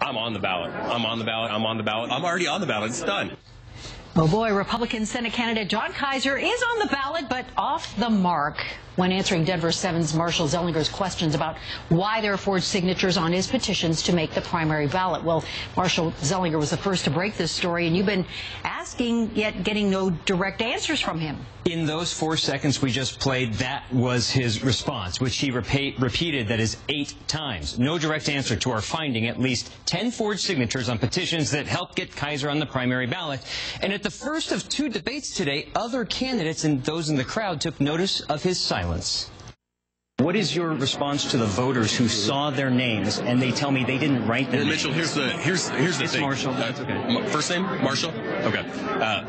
I'm on the ballot. I'm on the ballot. I'm on the ballot. I'm already on the ballot. It's done. Oh boy, Republican Senate candidate Jon Keyser is on the ballot, but off the mark when answering Denver 7's Marshall Zellinger's questions about why there are forged signatures on his petitions to make the primary ballot. Well, Marshall Zellinger was the first to break this story, and you've been asking, yet getting no direct answers from him. In those 4 seconds we just played, that was his response, which he repeated, that is 8 times. No direct answer to our finding at least 10 forged signatures on petitions that helped get Keyser on the primary ballot. And at the first of 2 debates today, other candidates and those in the crowd took notice of his silence. What is your response to the voters who saw their names and they tell me they didn't write their names? Mitchell, here's the thing. Marshall. That's okay. First name, Marshall? Okay.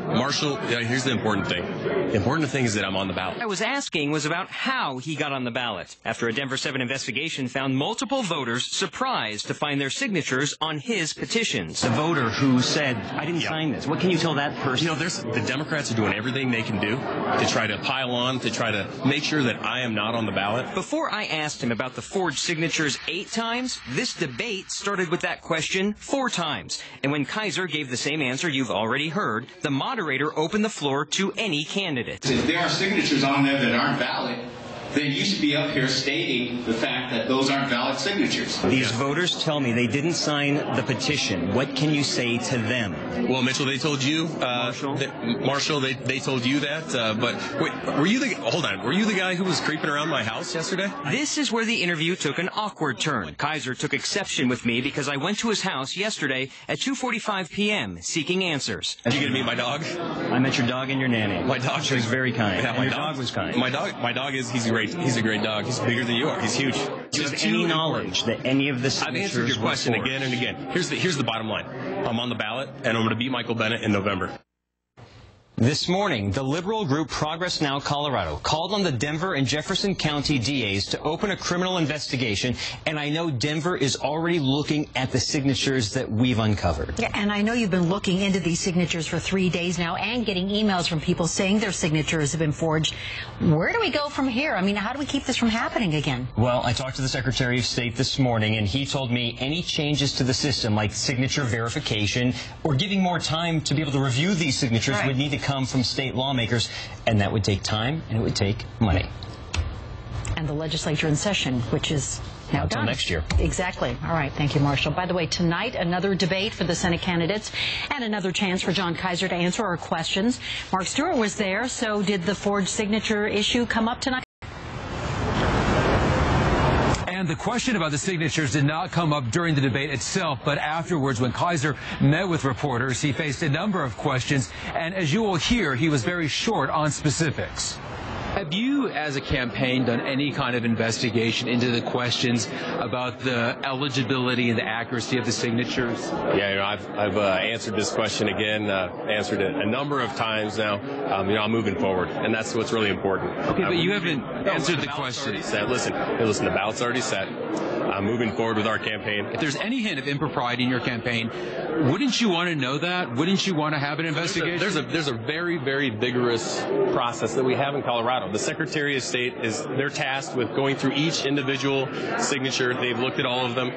Marshall, here's the important thing. The important thing is that I'm on the ballot. What I was asking was about how he got on the ballot, after a Denver 7 investigation found multiple voters surprised to find their signatures on his petitions. The voter who said, I didn't sign this. What can you tell that person? You know, the Democrats are doing everything they can do to try to pile on, to try to make sure that I am not on the ballot. Before I asked him about the forged signatures 8 times, this debate started with that question 4 times. And when Keyser gave the same answer you've already heard, the moderator opened the floor to any candidate. If there are signatures on there that aren't valid, then you should be up here stating the fact that those aren't valid signatures. These voters tell me they didn't sign the petition. What can you say to them? Well, Mitchell, they told you, Marshall, they told you that, but wait, were you the guy who was creeping around my house yesterday? This is where the interview took an awkward turn. Keyser took exception with me because I went to his house yesterday at 2:45 p.m. seeking answers. Did you get to meet my dog? I met your dog and your nanny. My dog was very kind. Yeah, and your dog was kind. My dog he's great. He's a great dog. He's bigger than you are. He's huge. Do you have any knowledge that any of the signatures I've answered your question were again and again. Here's the bottom line. I'm on the ballot, and I'm going to beat Michael Bennet in November. This morning, the liberal group Progress Now Colorado called on the Denver and Jefferson County DAs to open a criminal investigation, and I know Denver is already looking at the signatures that we've uncovered. Yeah, and I know you've been looking into these signatures for 3 days now and getting emails from people saying their signatures have been forged. Where do we go from here? I mean, how do we keep this from happening again? Well, I talked to the Secretary of State this morning, and he told me any changes to the system, like signature verification or giving more time to be able to review these signatures, would need to come from state lawmakers, and that would take time and it would take money. And the legislature in session, which is now until done. Next year. Exactly. All right. Thank you, Marshall. By the way, tonight, another debate for the Senate candidates and another chance for Jon Keyser to answer our questions. Mark Stewart was there, so did the forged signature issue come up tonight? And the question about the signatures did not come up during the debate itself, but afterwards when Keyser met with reporters, he faced a number of questions, and as you will hear, he was very short on specifics. Have you, as a campaign, done any kind of investigation into the questions about the eligibility and the accuracy of the signatures? Yeah, you know, I've answered this question again, answered it a number of times now. You know, I'm moving forward, and that's what's really important. Okay, but you haven't answered the question. Listen, the ballot's already set. I'm moving forward with our campaign. If there's any hint of impropriety in your campaign, wouldn't you want to know that? Wouldn't you want to have an investigation? There's a very, very vigorous process that we have in Colorado. The Secretary of State they're tasked with going through each individual signature. They've looked at all of them.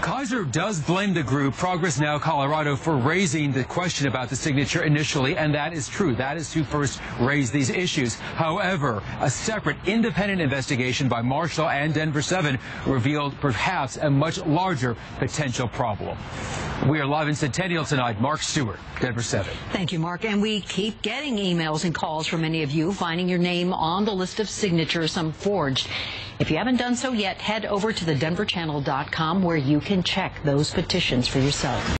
Keyser does blame the group Progress Now Colorado for raising the question about the signature initially, and that is true. That is who first raised these issues. However, a separate independent investigation by Marshall and Denver 7 revealed perhaps a much larger potential problem. We are live in Centennial tonight. Mark Stewart, Denver 7. Thank you, Mark. And we keep getting emails and calls from many of you finding your name on the list of signatures, some forged. If you haven't done so yet, head over to thedenverchannel.com where you can check those petitions for yourself.